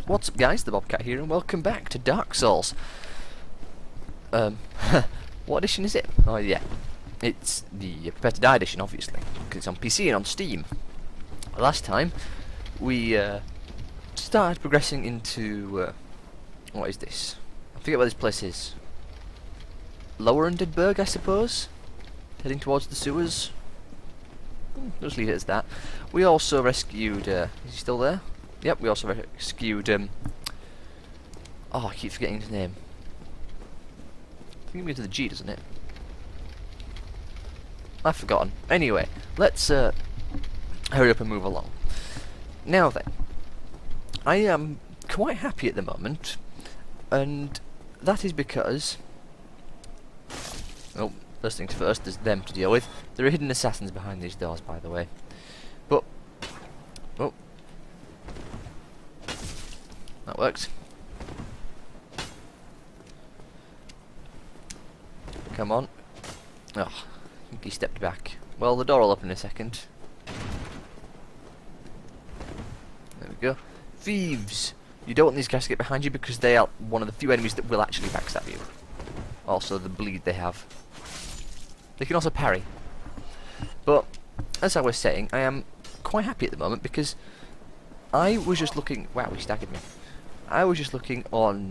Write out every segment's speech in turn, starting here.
What's up guys, the Bobcat here and welcome back to Dark Souls. What edition is it? Oh yeah, it's the Prepare to Die edition obviously, because it's on PC and on Steam. Last time we started progressing into, what is this? I forget what this place is. Lower Undeadburg, I suppose? Heading towards the sewers? Just leave it as that. We also rescued, is he still there? Yep, we also rescued, oh, I keep forgetting his name. I think it begins with a G, doesn't it? I've forgotten. Anyway, let's hurry up and move along. Now then, I am quite happy at the moment, and that is because... Oh, first things first, there's them to deal with. There are hidden assassins behind these doors, by the way. But... Oh. That works. Come on. Oh, I think he stepped back. Well, the door will open in a second. There we go. Thieves! You don't want these guys to get behind you because they are one of the few enemies that will actually backstab you. Also, the bleed they have. They can also parry. But, as I was saying, I am quite happy at the moment because I was just looking... Wow, he staggered me. I was just looking on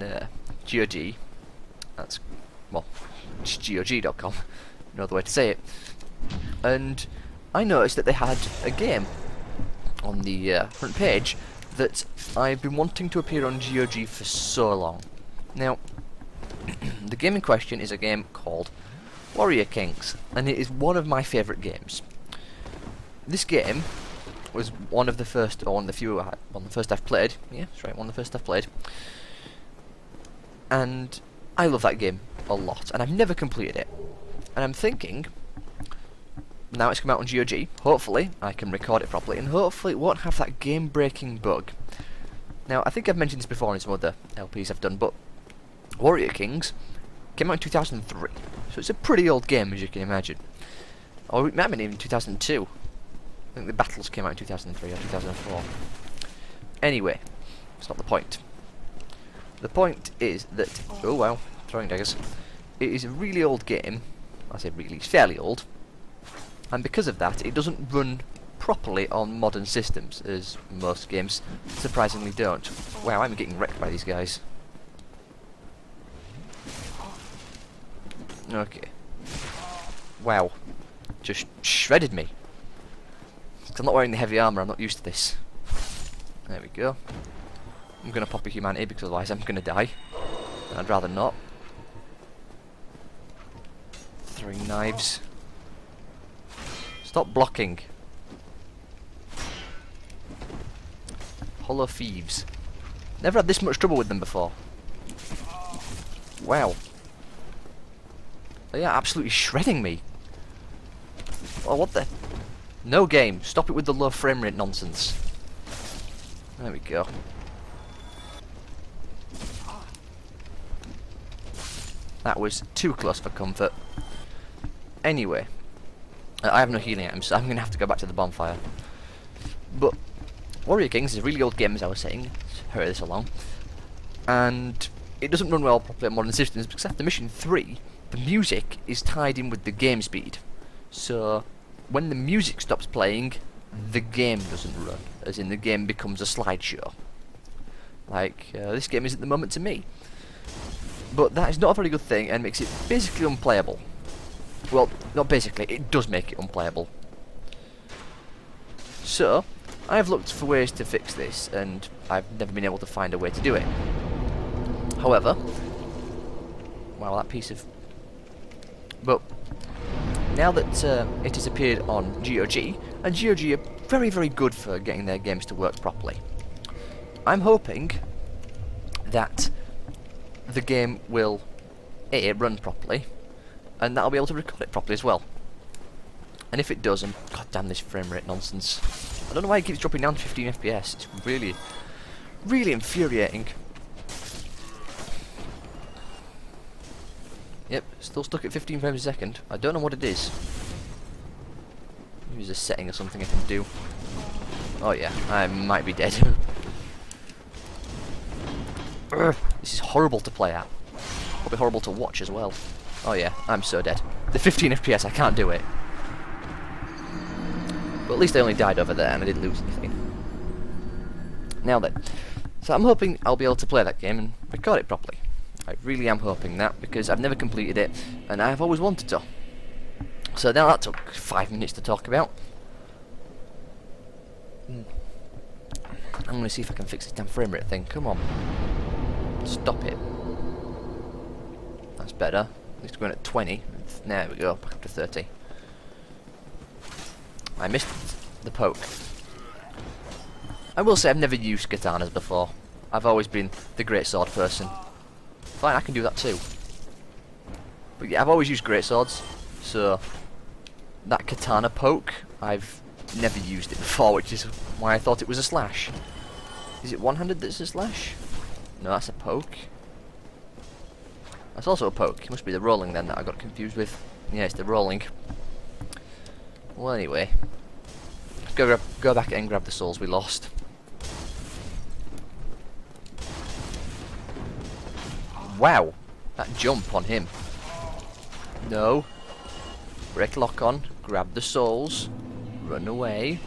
GOG. That's, well, just GOG.com. No other way to say it. And I noticed that they had a game on the front page that I've been wanting to appear on GOG for so long. Now, the game in question is a game called Warrior Kings, and it is one of my favourite games. This game was one of the first, or one of the few, one of the first I've played. Yeah, that's right, one of the first I've played. And I love that game a lot, and I've never completed it. And I'm thinking, now it's come out on GOG, hopefully I can record it properly, and hopefully it won't have that game-breaking bug. Now, I think I've mentioned this before in some other LPs I've done, but Warrior Kings came out in 2003, so it's a pretty old game, as you can imagine. Or it might have been even 2002. I think the battles came out in 2003 or 2004. Anyway, it's not the point. The point is that... Oh wow, throwing daggers. It is a really old game. I say really, it's fairly old. And because of that, it doesn't run properly on modern systems, as most games surprisingly don't. Wow, I'm getting wrecked by these guys. Okay. Wow. Just shredded me. I'm not wearing the heavy armour, I'm not used to this. There we go. I'm going to pop a humanity because otherwise I'm going to die. And I'd rather not. Throwing knives. Stop blocking. Hollow thieves. Never had this much trouble with them before. Wow. They are absolutely shredding me. Oh, what the... No game. Stop it with the low frame rate nonsense. There we go. That was too close for comfort. Anyway. I have no healing items, so I'm going to have to go back to the bonfire. But Warrior Kings is a really old game, as I was saying. Let's hurry this along. And it doesn't run well properly on modern systems because after mission 3, the music is tied in with the game speed. So when the music stops playing, the game doesn't run, as in the game becomes a slideshow. Like this game is at the moment to me. But that is not a very good thing and makes it basically unplayable. Well, not basically, it does make it unplayable. So, I've looked for ways to fix this, and I've never been able to find a way to do it. However, wow, that piece of... But now that it has appeared on GOG, and GOG are very, very good for getting their games to work properly, I'm hoping that the game will A, run properly, and that I'll be able to record it properly as well. And if it does, and god damn this frame rate nonsense. I don't know why it keeps dropping down to 15 FPS, it's really, really infuriating. Yep, still stuck at 15 frames a second. I don't know what it is. Maybe there's a setting or something I can do. Oh yeah, I might be dead. Ugh, this is horrible to play at. Probably horrible to watch as well. Oh yeah, I'm so dead. The 15 FPS, I can't do it. But at least I only died over there and I didn't lose anything. Now then, so I'm hoping I'll be able to play that game and record it properly. I really am hoping that, because I've never completed it and I've always wanted to. So now that took 5 minutes to talk about. I'm going to see if I can fix this damn frame rate thing. Come on. Stop it. That's better. At least we're going at 20. There we go, back up to 30. I missed the poke. I will say I've never used katanas before. I've always been the great sword person. Fine, I can do that too. But yeah, I've always used great swords, so that katana poke, I've never used it before, which is why I thought it was a slash. Is it one-handed that's a slash? No, that's a poke. That's also a poke. It must be the rolling then that I got confused with. Yeah, it's the rolling. Well, anyway, let's go back and grab the souls we lost. Wow, that jump on him. No. Break lock on, grab the souls, run away.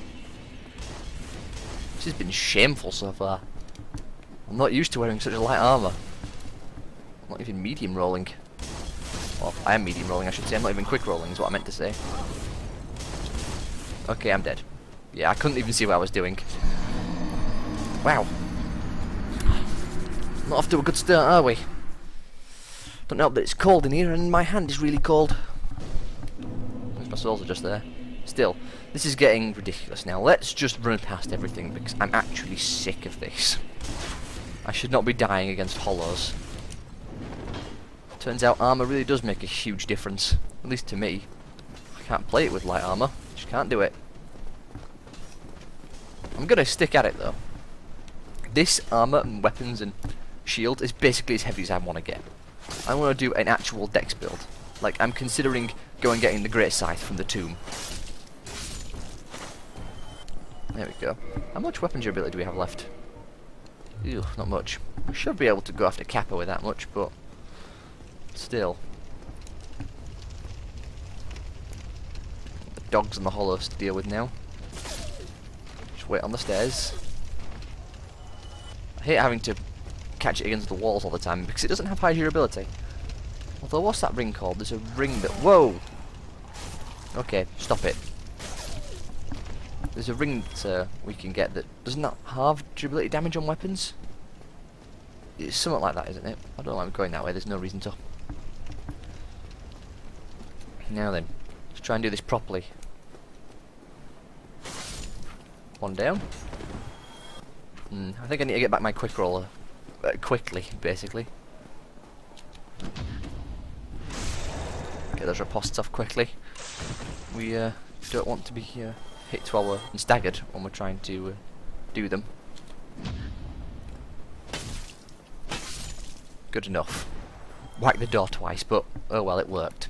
This has been shameful so far. I'm not used to wearing such a light armour. I'm not even medium rolling. Well, I am medium rolling, I should say. I'm not even quick rolling is what I meant to say. Okay, I'm dead. Yeah, I couldn't even see what I was doing. Wow. Not off to a good start, are we? Don't help that it's cold in here and my hand is really cold. My souls are just there. Still, this is getting ridiculous now. Let's just run past everything because I'm actually sick of this. I should not be dying against hollows. Turns out armour really does make a huge difference. At least to me. I can't play it with light armour. Just can't do it. I'm gonna stick at it though. This armour and weapons and shield is basically as heavy as I want to get. I want to do an actual dex build. Like, I'm considering going getting the Great Scythe from the tomb. There we go. How much weapon durability do we have left? Ew, not much. I should be able to go after Kappa with that much, but still. The dogs and the hollows to deal with now. Just wait on the stairs. I hate having to catch it against the walls all the time because it doesn't have high durability. Although, what's that ring called? There's a ring that... Whoa! Okay, stop it. There's a ring that we can get that doesn't that have durability damage on weapons? It's something like that, isn't it? I don't know why I'm going that way, there's no reason to. Now then, let's try and do this properly. One down. I think I need to get back my quick roller. Quickly, basically. Get those riposts off quickly. We don't want to be hit while we're staggered when we're trying to do them. Good enough. Whack the door twice, but oh well, it worked.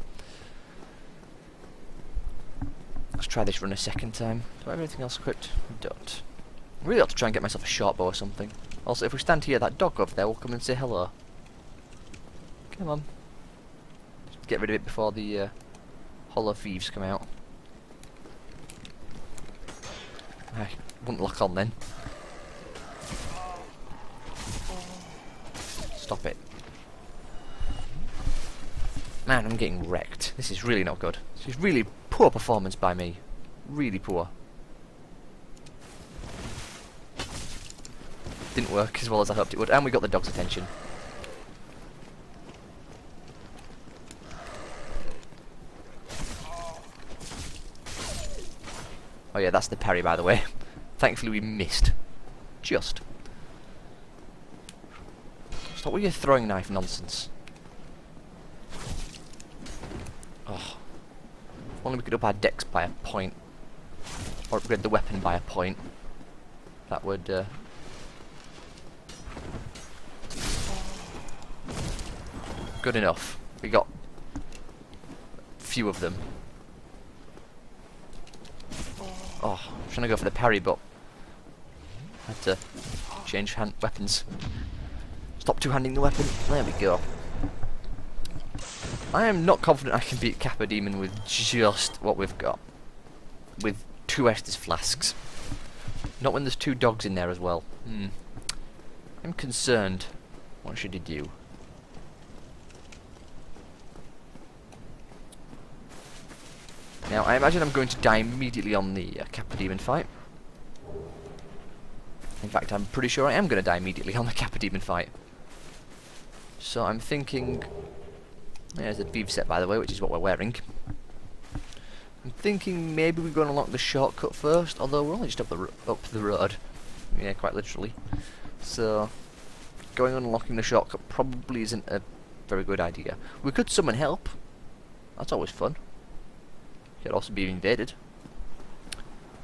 Let's try this run a second time. Do I have anything else equipped? I don't. I really ought to try and get myself a short bow or something. Also, if we stand here, that dog over there will come and say hello. Come on. Just get rid of it before the hollow thieves come out. I wouldn't lock on then. Stop it. Man, I'm getting wrecked. This is really not good. This is really poor performance by me. Really poor. Didn't work as well as I hoped it would, and we got the dog's attention. Oh yeah, that's the parry, by the way. Thankfully we missed. Just. Stop with your throwing knife nonsense. Oh. If only we could up our dex by a point. Or upgrade the weapon by a point. That would, good enough. We got few of them. Oh, I'm trying to go for the parry, but I had to change weapons. Stop two-handing the weapon. There we go. I am not confident I can beat Kappa Demon with just what we've got. With 2 Estus flasks. Not when there's 2 dogs in there as well. I'm concerned. What should he do? Now, I imagine I'm going to die immediately on the Kappa Demon fight. In fact, I'm pretty sure I am going to die immediately on the Kappa Demon fight. So I'm thinking... There's the Thief set, by the way, which is what we're wearing. I'm thinking maybe we're going to unlock the shortcut first, although we're only just up the road. Yeah, quite literally. So, going and unlocking the shortcut probably isn't a very good idea. We could summon help. That's always fun. Could also be invaded.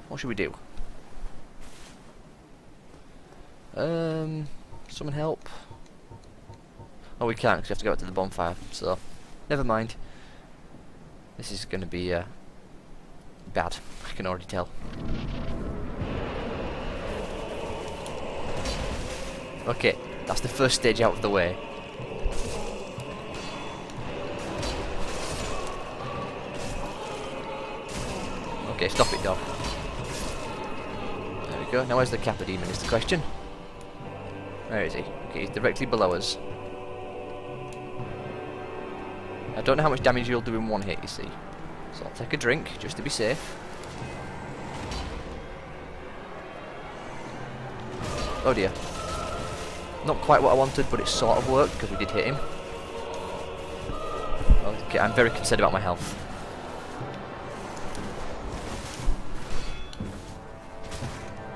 What should we do? Summon help. Oh, we can't because we have to go out to the bonfire. So, never mind. This is going to be bad. I can already tell. Okay, that's the first stage out of the way. Okay, stop it, dog. There we go. Now where's the Kappa Demon is the question. Where is he? Okay, he's directly below us. I don't know how much damage you'll do in one hit, you see. So I'll take a drink, just to be safe. Oh dear. Not quite what I wanted, but it sort of worked, because we did hit him. Okay, I'm very concerned about my health.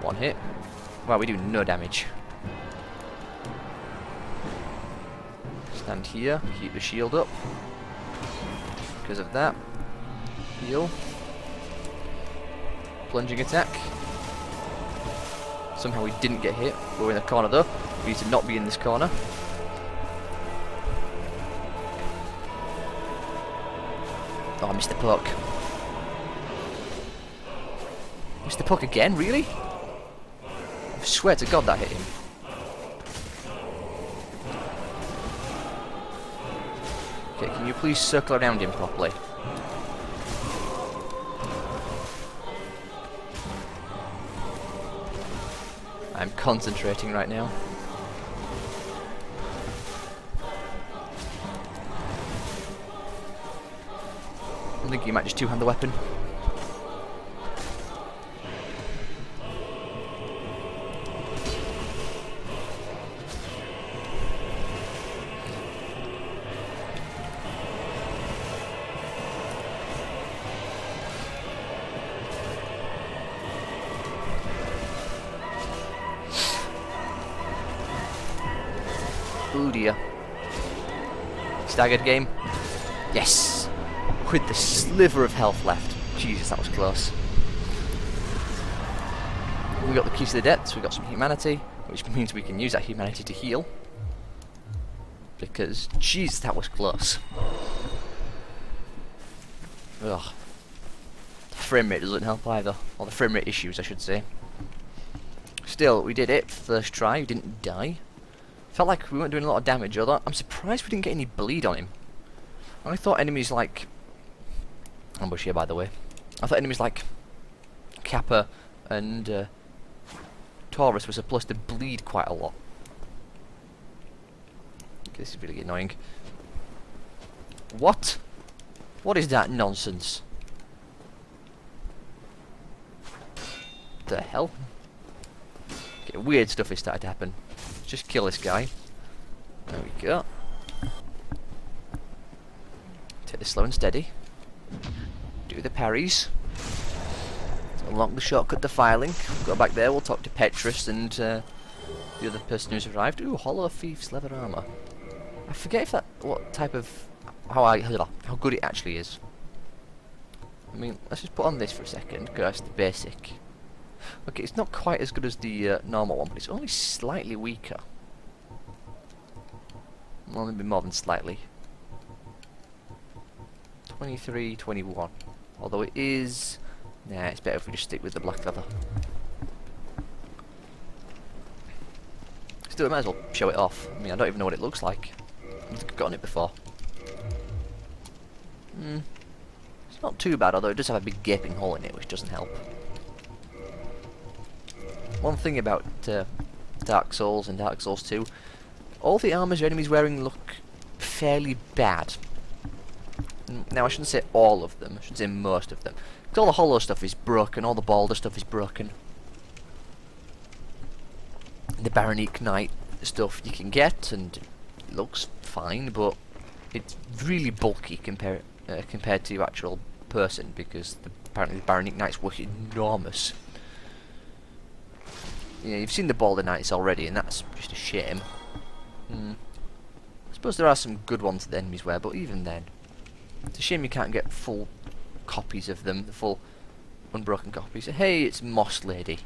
One hit. Wow, we do no damage. Stand here, keep the shield up. Because of that. Heal. Plunging attack. Somehow we didn't get hit. We're in the corner though. We need to not be in this corner. Oh, I missed the poke. Missed the poke again? Really? I swear to God that hit him. Okay, can you please circle around him properly? I'm concentrating right now. I think you might just two-hand the weapon. Oh dear. Staggered game. Yes! With the sliver of health left. Jesus, that was close. We got the keys to the depths, we got some humanity, which means we can use that humanity to heal. Because, jeez, that was close. Ugh. The frame rate doesn't help either. Or the frame rate issues, I should say. Still, we did it. First try, we didn't die. Felt like we weren't doing a lot of damage, although I'm surprised we didn't get any bleed on him. I thought enemies like... Ambush here, by the way. I thought enemies like Kappa and Taurus were supposed to bleed quite a lot. Okay, this is really annoying. What? What is that nonsense? The hell? Okay, weird stuff is starting to happen. Just kill this guy. There we go. Take this slow and steady. Do the parries. Unlock the shortcut defiling. Go back there, we'll talk to Petrus and the other person who's arrived. Ooh, Hollow Thief's leather armor. I forget if that what type of how good it actually is. I mean, let's just put on this for a second, because that's the basic. Okay, it's not quite as good as the normal one, but it's only slightly weaker. Well, maybe more than slightly. 23, 21. Although it is... Nah, it's better if we just stick with the black leather. Still, I might as well show it off. I mean, I don't even know what it looks like. I don't think I've gotten it before. It's not too bad, although it does have a big gaping hole in it, which doesn't help. One thing about Dark Souls and Dark Souls 2, all the armors your enemy's wearing look fairly bad. Now, I shouldn't say all of them, I should say most of them. Because all the hollow stuff is broken, all the balder stuff is broken. The Baronique Knight stuff you can get, and it looks fine, but it's really bulky compared to your actual person, because apparently the Baronique Knights were enormous. Yeah, you've seen the Balder Knights already, and that's just a shame. I suppose there are some good ones that the enemies wear, but even then, it's a shame you can't get full copies of them, the full unbroken copies. Hey, it's Moss Lady. You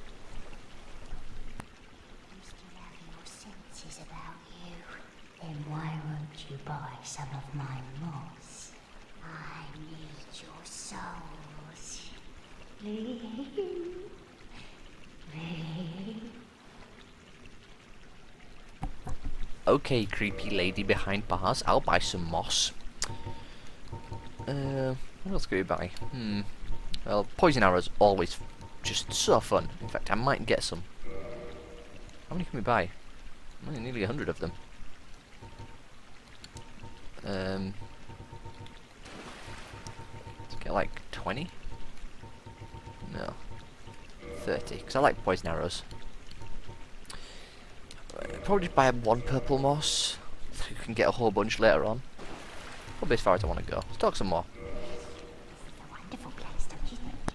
still have your senses about you. Then why won't you buy some of my moss? I need your souls. Okay, creepy lady behind bars, I'll buy some moss. What else could we buy? Well, poison arrows always just so fun. In fact, I might get some. How many can we buy? Only nearly 100 of them. Let's get like 20? No. 30, because I like poison arrows. Probably just buy one purple moss. So you can get a whole bunch later on. Probably as far as I want to go. Let's talk some more. It's a wonderful place, don't you think?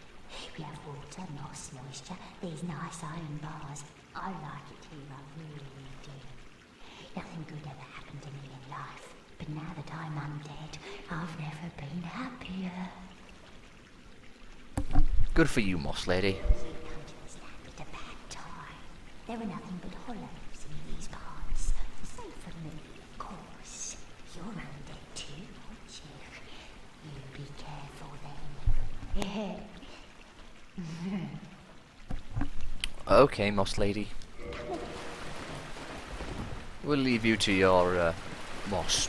We have water, moss, moisture, these nice iron bars. I like it here, I really do. Nothing good ever happened to me in life, but now that I'm undead, I've never been happier. Good for you, Moss Lady. You come to this land at a bad time. There were nothing but hollows in these parts. So for me, of course. You're undead too, aren't you? You be careful then. Okay, Moss Lady. We'll leave you to your moss.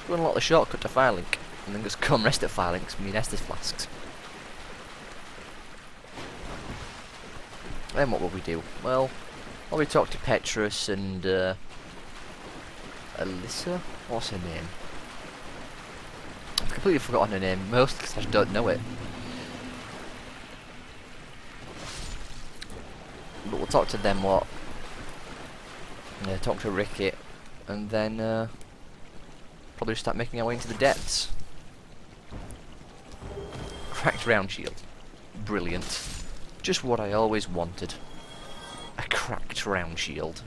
Go and unlock the shortcut to Firelink, and then just come rest at Firelinks with me Estus flasks. Then what will we do? Well, we talk to Petrus and Alyssa? What's her name? I've completely forgotten her name, mostly because I just don't know it. But we'll talk to them what? Talk to Ricky, and then probably start making our way into the depths. Cracked round shield. Brilliant. Just what I always wanted. A cracked round shield.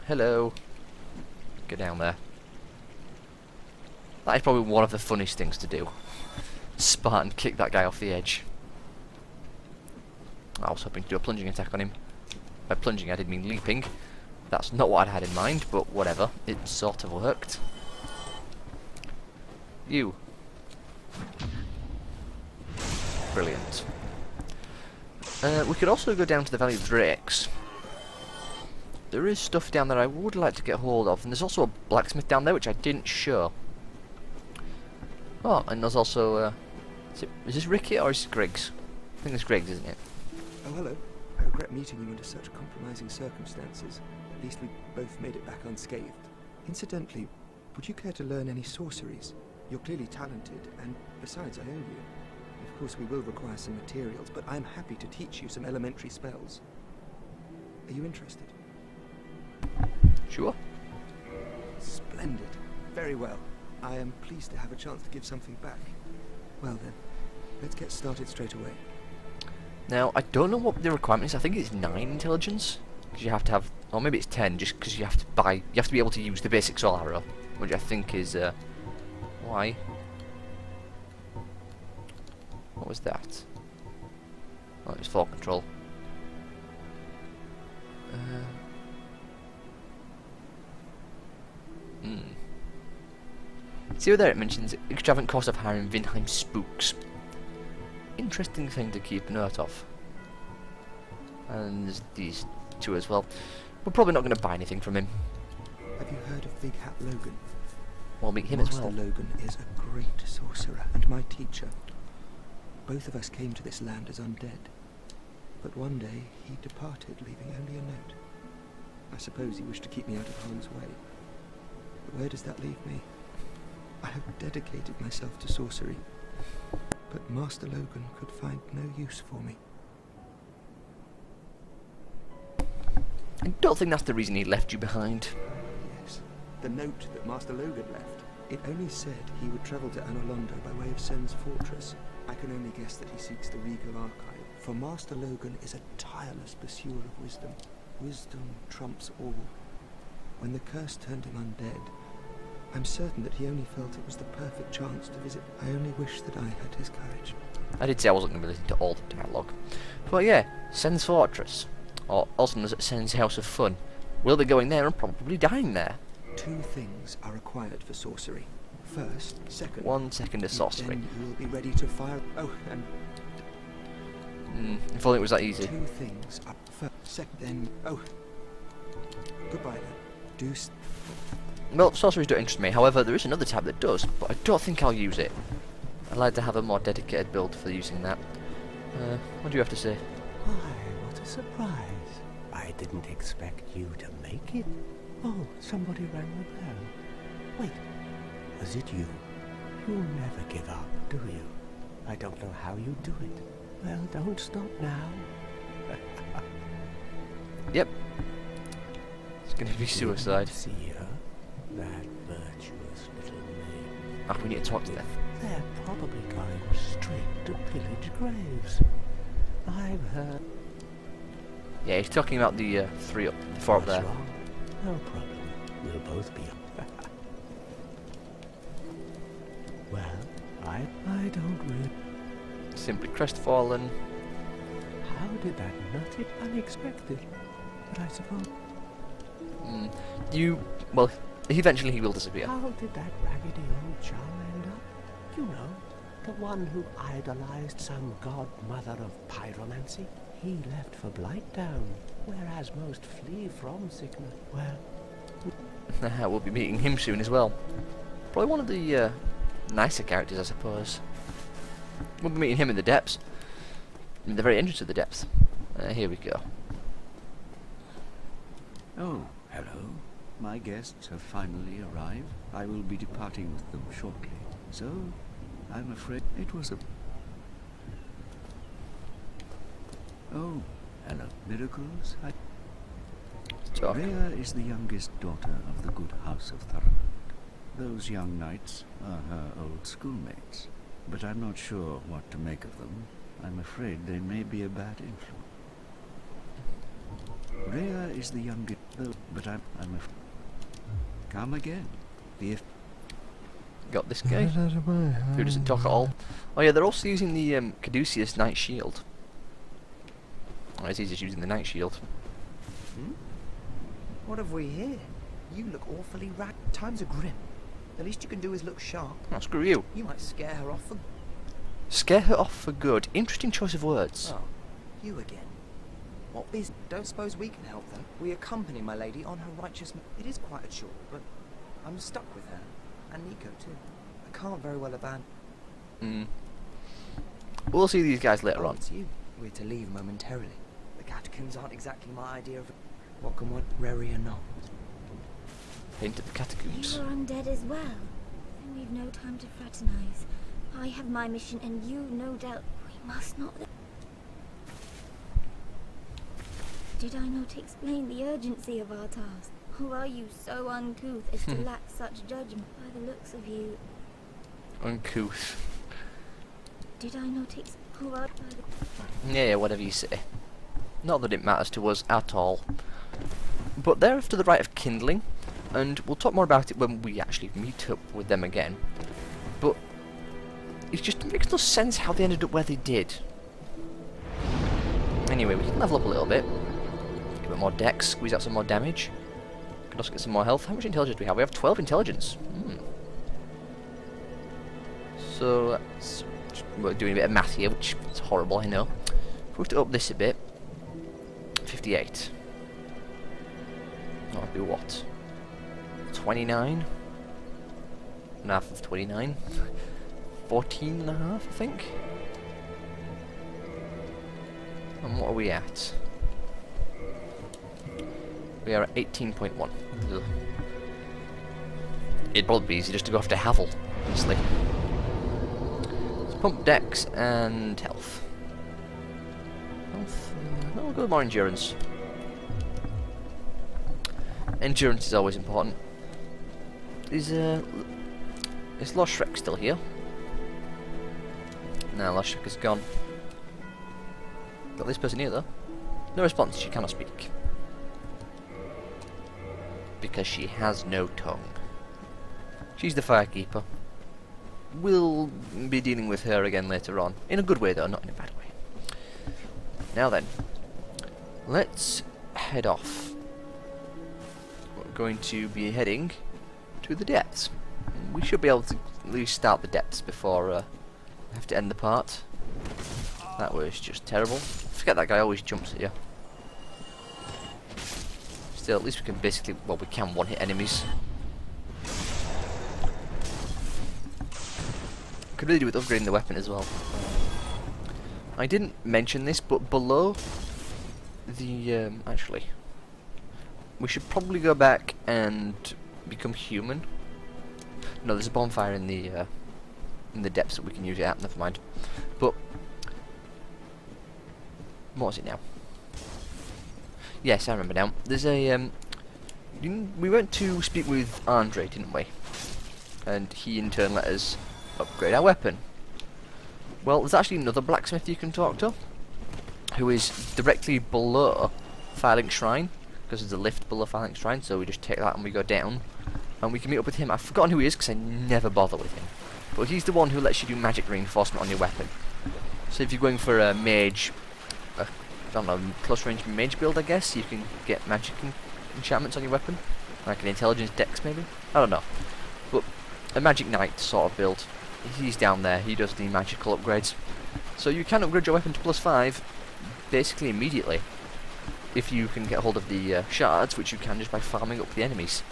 Hello. Get down there. That is probably one of the funniest things to do. Spartan kick that guy off the edge. I was hoping to do a plunging attack on him. By plunging I did mean leaping. That's not what I had in mind, but whatever. It sort of worked. You. Brilliant. We could also go down to the Valley of Drakes. There is stuff down there I would like to get hold of, and there's also a blacksmith down there which I didn't show. Oh, and there's also is this Ricky or is it Griggs? I think it's Griggs, isn't it? Oh, hello. I regret meeting you under such compromising circumstances. At least we both made it back unscathed. Incidentally, would you care to learn any sorceries? You're clearly talented, and besides, I owe you. Of course, we will require some materials, but I'm happy to teach you some elementary spells. Are you interested? Sure. Splendid. Very well. I am pleased to have a chance to give something back. Well then, let's get started straight away. Now, I don't know what the requirement is. I think it's 9 intelligence. Because you have to have, or maybe it's 10, just because you have to be able to use the basic soul arrow, which I think is, why? What was that? Oh, it was fall control. See over there it mentions extravagant cost of hiring Vinheim spooks. Interesting thing to keep note of. And there's these two as well. We're probably not going to buy anything from him. Have you heard of Big Hat Logan? We'll meet him as Master well. Logan is a great sorcerer and my teacher. Both of us came to this land as undead. But one day he departed, leaving only a note. I suppose he wished to keep me out of harm's way. But where does that leave me? I have dedicated myself to sorcery, but Master Logan could find no use for me. I don't think that's the reason he left you behind. Yes, the note that Master Logan left. It only said he would travel to Anolondo by way of Sen's fortress. I can only guess that he seeks the Regal Archive, for Master Logan is a tireless pursuer of wisdom. Wisdom trumps all. When the curse turned him undead, I'm certain that he only felt it was the perfect chance to visit. I only wish that I had his courage. I did say I wasn't going to be listening to all the dialogue. But yeah, Sen's Fortress, or also known as Sen's House of Fun. We'll be going there and probably dying there. 2 things are required for sorcery. First, second. 1 second of sorcery. Then you will be ready to fire. Oh, and If only it was that easy. 2 things are first, second, then. Oh, goodbye then. Well, sorceries don't interest me. However, there is another tab that does, but I don't think I'll use it. I'd like to have a more dedicated build for using that. What do you have to say? Why, what a surprise. I didn't expect you to make it. Oh, somebody rang the bell. Wait, was it you? You'll never give up, do you? I don't know how you do it. Well, don't stop now. Yep. It's going to be suicide. See her? That virtuous little maid. Ah, we need to talk to them. They're probably going straight to pillage graves. I've heard. Yeah, he's talking about the 4 up there. What's wrong? No problem. We'll both be up. Well, I don't really. Simply crestfallen. How did that nutty unexpected? But I suppose. Well, eventually he will disappear. How did that raggedy old chum end up? You know, the one who idolized some godmother of pyromancy. He left for Blighttown, whereas most flee from sickness. Well, We'll be meeting him soon as well. Probably one of the nicer characters, I suppose. We'll be meeting him in the depths. In the very entrance of the depths. Here we go. Oh, hello. My guests have finally arrived. I will be departing with them shortly. So, I'm afraid it was a... Oh, hello. Miracles? So, Rhea is the youngest daughter of the good house of Thurland. Those young knights are her old schoolmates, but I'm not sure what to make of them. I'm afraid they may be a bad influence. Rhea is the youngest, but I'm afraid... Come again. got this guy, who doesn't talk at all. Oh yeah, they're also using the Caduceus Knight Shield. Oh, he's just using the Knight Shield. What have we here? You look awfully times are grim. The least you can do is look sharp. Oh, screw you. You might scare her off for... Scare her off for good. Interesting choice of words. Oh, you again. What business? Don't suppose we can help though. We accompany my lady on her righteous... It is quite a chore, but I'm stuck with her. And Nico too. I can't very well abandon... We'll see these guys later Oh, on. it's you. We're to leave momentarily. The catacombs aren't exactly my idea of... What can one... Rary or not. Into the catacombs. You are undead as well. Then we've no time to fraternize. I have my mission and you, no doubt. We must not... Did I not explain the urgency of our task? Or are you so uncouth as to lack such judgment by the looks of you? Uncouth. Did I not explain... Yeah, whatever you say. Not that it matters to us at all. But they're after the right of kindling, and we'll talk more about it when we actually meet up with them again. But it just makes no sense how they ended up where they did. Anyway, we can level up a little bit. Give it more dex, squeeze out some more damage. Can also get some more health. How much intelligence do we have? We have 12 intelligence. So that's, we're doing a bit of math here, which is horrible, I know. If we have to up this a bit. 58. That would be what? 29? And half of 29? 14 and a half, I think? And what are we at? We are at 18.1. Ugh. It'd probably be easy just to go after Havel, honestly. So pump dex and health. Health? No, we'll go with more endurance. Endurance is always important. Is Lost Shrek still here? No, Lost Shrek is gone. Got this person here though. No response, she cannot speak. Because she has no tongue. She's the Firekeeper. We'll be dealing with her again later on. In a good way though, not in a bad way. Now then, let's head off. We're going to be heading to the depths. We should be able to at least start the depths before we have to end the part. That was just terrible. Forget that guy always jumps at you. Still, at least we can basically, well, we can one-hit enemies. Could really do with upgrading the weapon as well. I didn't mention this, but below the actually, we should probably go back and become human. No, there's a bonfire in the depths that we can use it at. Never mind. But what was it now? Yes, I remember now. There's a we went to speak with Andre, didn't we? And he in turn let us upgrade our weapon. Well, there's actually another blacksmith you can talk to, who is directly below Firelink Shrine, because there's a lift below Firelink Shrine, so we just take that and we go down, and we can meet up with him. I've forgotten who he is because I never bother with him, but he's the one who lets you do magic reinforcement on your weapon. So if you're going for a mage, I don't know, close range mage build, I guess, you can get magic enchantments on your weapon, like an intelligence dex maybe, I don't know, but a magic knight sort of build. He's down there, he does the magical upgrades. So you can upgrade your weapon to +5 basically immediately if you can get hold of the shards, which you can just by farming up the enemies.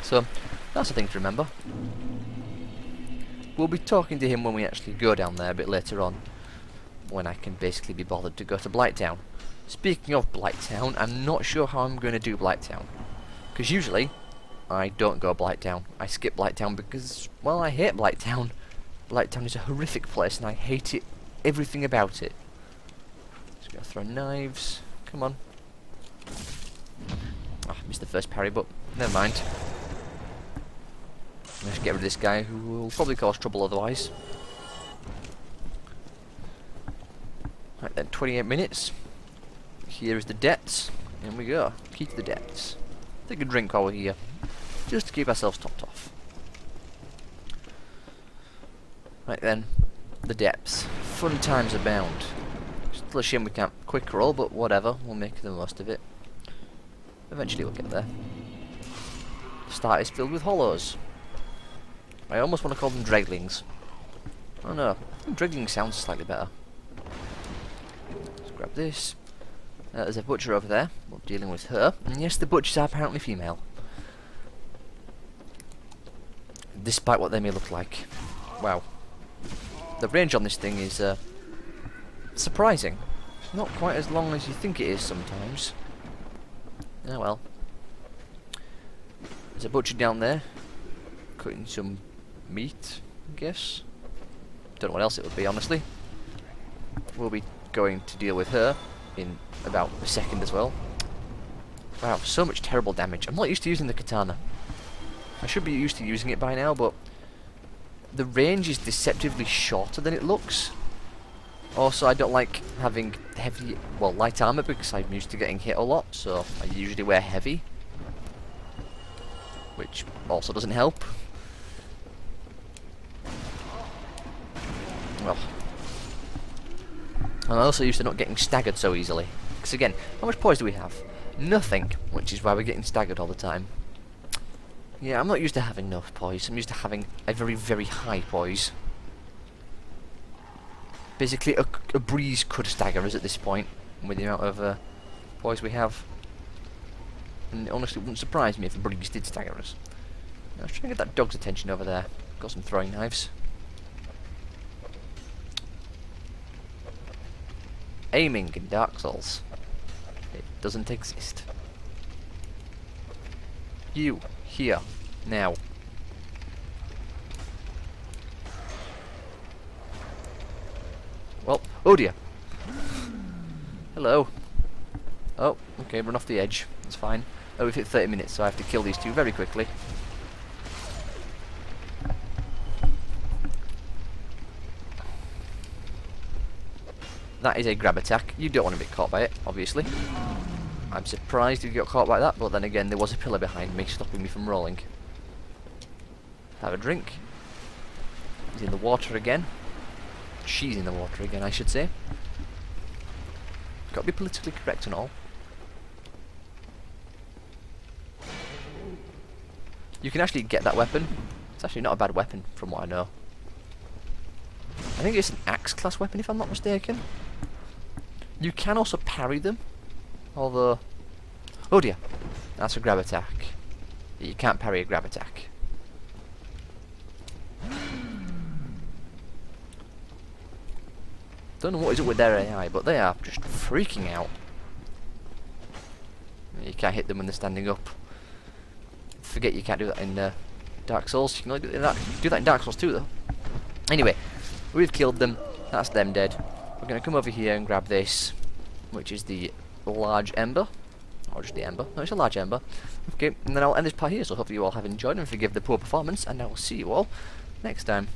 So that's a thing to remember. We'll be talking to him when we actually go down there a bit later on, when I can basically be bothered to go to Blighttown. Speaking of Blighttown, I'm not sure how I'm going to do Blighttown, because usually I don't go Blighttown. I skip Blighttown because, well, I hate Blighttown. Blighttown is a horrific place and I hate it, everything about it. Just gonna throw knives. Come on. Ah, missed the first parry, but never mind. Let's get rid of this guy who will probably cause trouble otherwise. Right then, 28 minutes. Here is the depths. In we go. Key to the depths. Take a drink while we're here, just to keep ourselves topped off. Right then, the depths. Fun times abound. Still a shame we can't quick roll, but whatever, we'll make the most of it. Eventually we'll get there. The start is filled with hollows. I almost want to call them dreglings. Oh no, dregling sounds slightly better. Let's grab this. There's a butcher over there. We're dealing with her. And yes, the butchers are apparently female. Despite what they may look like. Wow. The range on this thing is surprising. It's not quite as long as you think it is sometimes. Oh well. There's a butcher down there, cutting some meat, I guess. Don't know what else it would be, honestly. We'll be going to deal with her in about a second as well. Wow, so much terrible damage. I'm not used to using the katana. I should be used to using it by now, but the range is deceptively shorter than it looks. Also, I don't like having heavy, well, light armor because I'm used to getting hit a lot, so I usually wear heavy, which also doesn't help. Well, I'm also used to not getting staggered so easily. Because again, how much poise do we have? Nothing, which is why we're getting staggered all the time. Yeah, I'm not used to having no poise. I'm used to having a very, very high poise. Basically, a breeze could stagger us at this point, with the amount of boys we have. And honestly, it wouldn't surprise me if the breeze did stagger us. Now, let's try and get that dog's attention over there. Got some throwing knives. Aiming in Dark Souls. It doesn't exist. You, here, now. Well, oh dear. Hello. Oh, okay, run off the edge. That's fine. Oh, we've hit 30 minutes, so I have to kill these two very quickly. That is a grab attack. You don't want to be caught by it, obviously. I'm surprised you got caught by that, but then again, there was a pillar behind me, stopping me from rolling. Have a drink. He's in the water again. She's in the water again, I should say. Got to be politically correct and all. You can actually get that weapon. It's actually not a bad weapon, from what I know. I think it's an axe class weapon, if I'm not mistaken. You can also parry them, although... Oh dear, that's a grab attack. You can't parry a grab attack. Don't know what is up with their AI, but they are just freaking out. You can't hit them when they're standing up. Forget you can't do that in Dark Souls. You can only do that in Dark Souls 2 though. Anyway, we've killed them. That's them dead. We're going to come over here and grab this, which is the large ember. Or just the ember. No, it's a large ember. Okay, and then I'll end this part here, so hopefully you all have enjoyed and forgive the poor performance, and I will see you all next time.